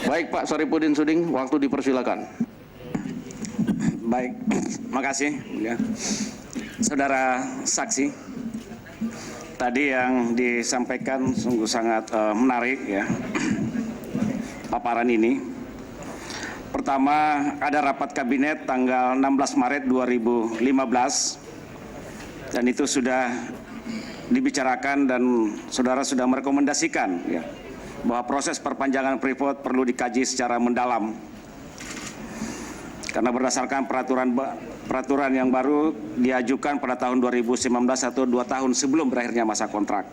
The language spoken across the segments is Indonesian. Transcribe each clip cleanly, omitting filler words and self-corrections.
Baik Pak Saripudin Suding, waktu dipersilakan. Baik, makasih ya. Saudara saksi, tadi yang disampaikan sungguh sangat menarik ya, paparan ini. Pertama, ada rapat kabinet tanggal 16 Maret 2015 dan itu sudah dibicarakan dan saudara sudah merekomendasikan ya, bahwa proses perpanjangan Freeport perlu dikaji secara mendalam. Karena berdasarkan peraturan yang baru diajukan pada tahun 2019 atau 2 tahun sebelum berakhirnya masa kontrak.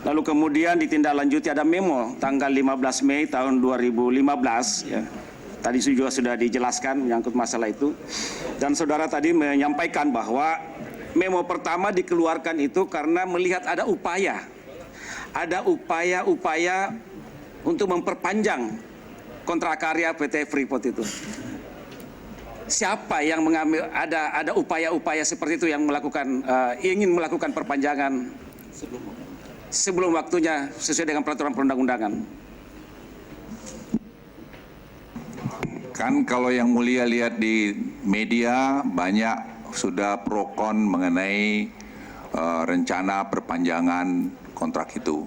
Lalu kemudian ditindaklanjuti ada memo tanggal 15 Mei tahun 2015 ya. Tadi juga sudah dijelaskan menyangkut masalah itu. Dan saudara tadi menyampaikan bahwa memo pertama dikeluarkan itu karena melihat ada upaya untuk memperpanjang kontrak karya PT Freeport itu. Siapa yang mengambil, ada upaya-upaya seperti itu yang melakukan ingin melakukan perpanjangan sebelum waktunya sesuai dengan peraturan perundang-undangan? Kan kalau yang mulia lihat di media banyak sudah pro kon mengenai rencana perpanjangan kontrak itu.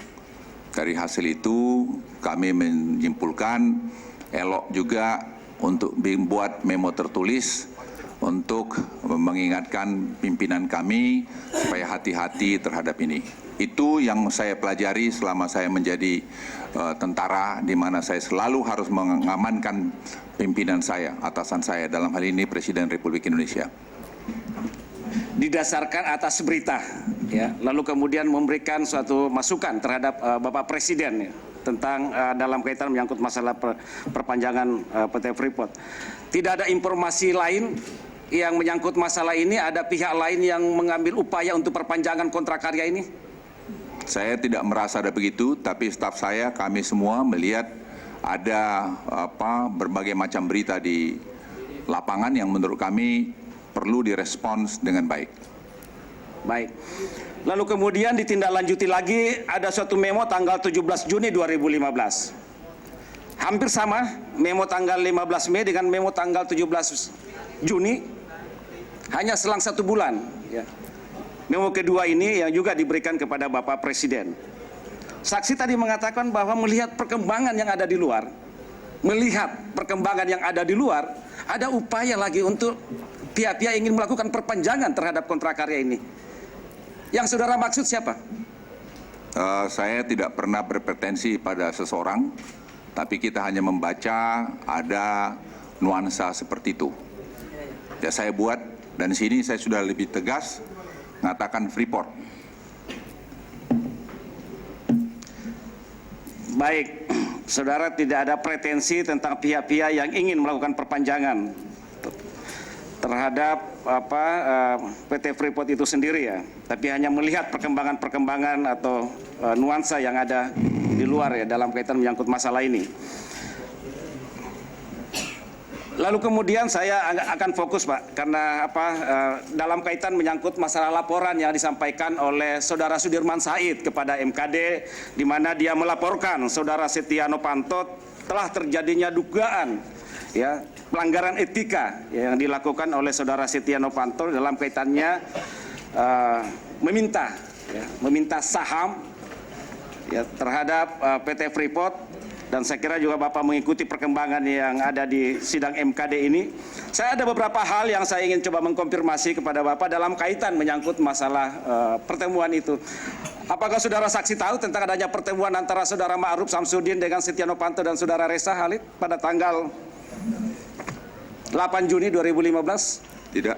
Dari hasil itu kami menyimpulkan elok juga untuk membuat memo tertulis untuk mengingatkan pimpinan kami supaya hati-hati terhadap ini. Itu yang saya pelajari selama saya menjadi tentara, di mana saya selalu harus mengamankan pimpinan saya, atasan saya, dalam hal ini Presiden Republik Indonesia. Didasarkan atas berita, ya, lalu kemudian memberikan suatu masukan terhadap Bapak Presiden ya, tentang dalam kaitan menyangkut masalah perpanjangan PT Freeport. Tidak ada informasi lain yang menyangkut masalah ini, ada pihak lain yang mengambil upaya untuk perpanjangan kontrak karya ini? Saya tidak merasa ada begitu, tapi staf saya, kami semua melihat ada berbagai macam berita di lapangan yang menurut kami perlu direspons dengan baik. Baik. Lalu kemudian ditindaklanjuti lagi ada suatu memo tanggal 17 Juni 2015. Hampir sama memo tanggal 15 Mei dengan memo tanggal 17 Juni. Hanya selang 1 bulan. Ya. Memo kedua ini yang juga diberikan kepada Bapak Presiden. Saksi tadi mengatakan bahwa melihat perkembangan yang ada di luar. Melihat perkembangan yang ada di luar, ada upaya lagi untuk pihak-pihak ingin melakukan perpanjangan terhadap kontrak karya ini. Yang saudara maksud siapa? Saya tidak pernah berpretensi pada seseorang, tapi kita hanya membaca ada nuansa seperti itu. Ya saya buat, dan di sini saya sudah lebih tegas mengatakan Freeport. Baik, saudara tidak ada pretensi tentang pihak-pihak yang ingin melakukan perpanjangan terhadap PT Freeport itu sendiri ya, tapi hanya melihat perkembangan-perkembangan atau nuansa yang ada di luar ya dalam kaitan menyangkut masalah ini. Lalu kemudian saya akan fokus Pak, karena dalam kaitan menyangkut masalah laporan yang disampaikan oleh Saudara Sudirman Said kepada MKD, di mana dia melaporkan Saudara Setia Novanto telah terjadinya dugaan ya pelanggaran etika yang dilakukan oleh Saudara Setia Novanto dalam kaitannya meminta saham ya terhadap PT Freeport. Dan saya kira juga Bapak mengikuti perkembangan yang ada di sidang MKD ini. Saya ada beberapa hal yang saya ingin coba mengkonfirmasi kepada Bapak dalam kaitan menyangkut masalah pertemuan itu. Apakah saudara saksi tahu tentang adanya pertemuan antara Saudara Ma'ruf Samsudin dengan Setia Novanto dan Saudara Reza Khalid pada tanggal 8 Juni 2015? Tidak.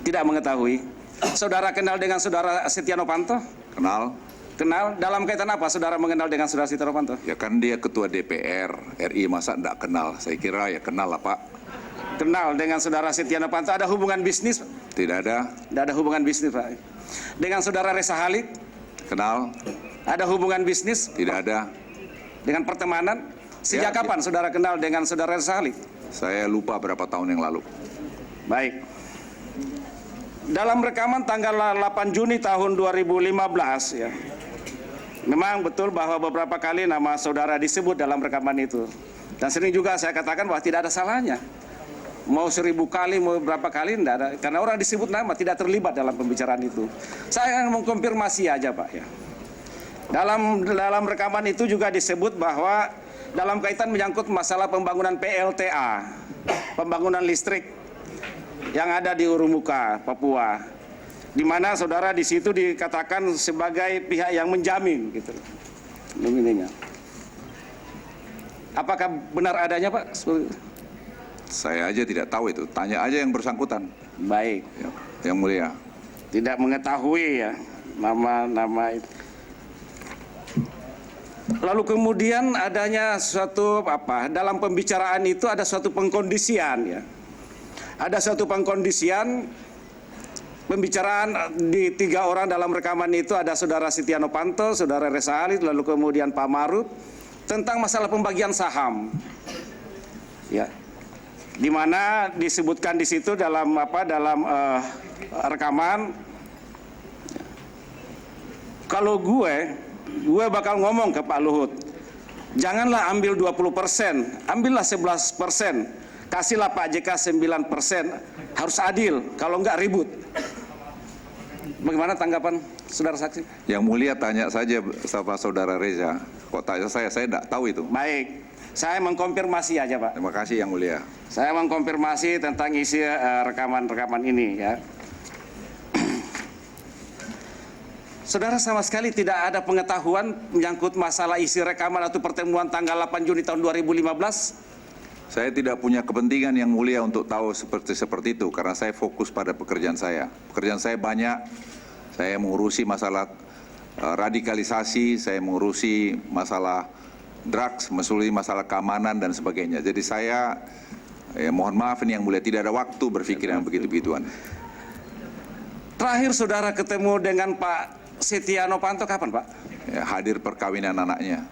Tidak mengetahui. Saudara kenal dengan Saudara Setia Novanto? Kenal. Kenal? Dalam kaitan apa saudara mengenal dengan Saudara Setia Novanto? Ya kan dia ketua DPR RI, masa enggak kenal? Saya kira ya kenal lah Pak. Kenal dengan Saudara Setia Novanto, ada hubungan bisnis? Tidak ada. Tidak ada hubungan bisnis Pak. Dengan Saudara Reza Khalid? Kenal. Ada hubungan bisnis? Tidak ada. Dengan pertemanan? Sejak kapan saudara kenal dengan Saudara Reza Khalid? Saya lupa berapa tahun yang lalu. Baik. Dalam rekaman tanggal 8 Juni tahun 2015 ya, Memang betul bahwa beberapa kali nama saudara disebut dalam rekaman itu. Dan sering juga saya katakan bahwa tidak ada salahnya. Mau 1000 kali, mau berapa kali, tidak ada. Karena orang disebut nama tidak terlibat dalam pembicaraan itu. Saya akan mengkonfirmasi aja Pak ya. Dalam rekaman itu juga disebut bahwa dalam kaitan menyangkut masalah pembangunan PLTA, pembangunan listrik yang ada di Urumuka, Papua. Di mana saudara di situ dikatakan sebagai pihak yang menjamin gitu nominenya. Apakah benar adanya Pak? Saya aja tidak tahu itu, tanya aja yang bersangkutan. Baik. Ya, yang mulia. Tidak mengetahui ya nama-nama itu. Lalu kemudian adanya suatu dalam pembicaraan itu ada suatu pengkondisian ya. Ada suatu pengkondisian pembicaraan di 3 orang dalam rekaman itu ada saudara Setia Novanto, saudara Reza Halid, lalu kemudian Pak Maruf tentang masalah pembagian saham. Ya. Di mana disebutkan di situ dalam rekaman kalau gue bakal ngomong ke Pak Luhut, janganlah ambil 20%, ambillah 11%. Kasihlah Pak JK 9%, harus adil, kalau enggak ribut. Bagaimana tanggapan saudara saksi? Yang mulia tanya saja sama saudara Reza. Kok tanya saya tidak tahu itu. Baik, saya mengkonfirmasi aja Pak. Terima kasih yang mulia. Saya mengkonfirmasi tentang isi rekaman-rekaman ini ya. Saudara sama sekali tidak ada pengetahuan menyangkut masalah isi rekaman atau pertemuan tanggal 8 Juni tahun 2015? Saya tidak punya kepentingan yang mulia untuk tahu seperti itu karena saya fokus pada pekerjaan saya. Pekerjaan saya banyak. Saya mengurusi masalah radikalisasi, saya mengurusi masalah drugs, mengurusi masalah keamanan dan sebagainya. Jadi saya mohon maaf ini yang mulia tidak ada waktu berpikir yang begitu-begituan. Terakhir saudara ketemu dengan Pak Setia Novanto kapan Pak? Ya, hadir perkawinan anaknya.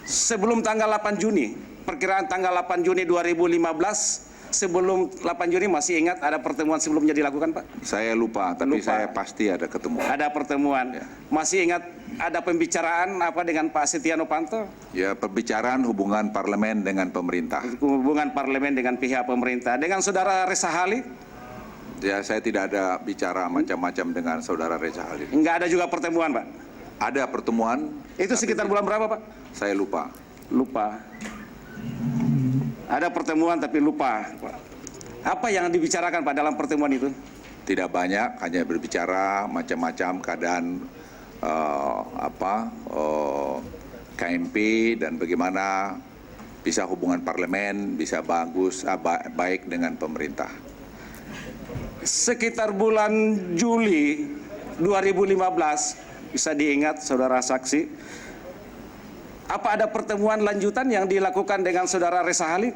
Sebelum tanggal 8 Juni, perkiraan tanggal 8 Juni 2015, sebelum 8 Juni masih ingat ada pertemuan sebelumnya dilakukan Pak? Saya lupa, tapi saya pasti ada ketemu. Ada pertemuan. Ya. Masih ingat ada pembicaraan dengan Pak Setia Novanto? Ya, pembicaraan hubungan parlemen dengan pemerintah. Hubungan parlemen dengan pihak pemerintah. Dengan saudara Reza Halid? Ya, saya tidak ada bicara macam-macam dengan saudara Reza Halid. Enggak ada juga pertemuan Pak? Ada pertemuan. Itu sekitar bulan berapa Pak? Saya lupa. Lupa. Ada pertemuan tapi lupa. Apa yang dibicarakan Pak dalam pertemuan itu? Tidak banyak, hanya berbicara macam-macam keadaan KMP dan bagaimana bisa hubungan parlemen bisa baik dengan pemerintah. Sekitar bulan Juli 2015 bisa diingat saudara saksi, apa ada pertemuan lanjutan yang dilakukan dengan saudara Reza Halid?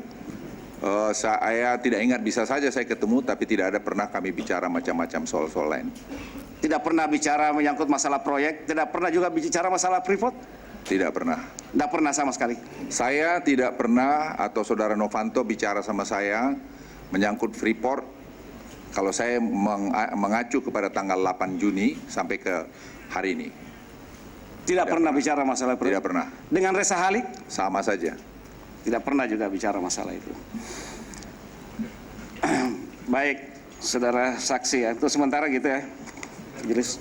Saya tidak ingat, bisa saja saya ketemu, tapi tidak ada pernah kami bicara macam-macam soal-soal lain. Tidak pernah bicara menyangkut masalah proyek, tidak pernah juga bicara masalah Freeport? Tidak pernah. Tidak pernah sama sekali? Saya tidak pernah atau saudara Novanto bicara sama saya menyangkut Freeport. Kalau saya mengacu kepada tanggal 8 Juni sampai ke hari ini. Tidak pernah bicara masalah Freeport? Tidak pernah. Dengan Reza Halid? Sama saja. Tidak pernah juga bicara masalah itu. Baik, saudara saksi ya. Itu sementara gitu ya. Jelas.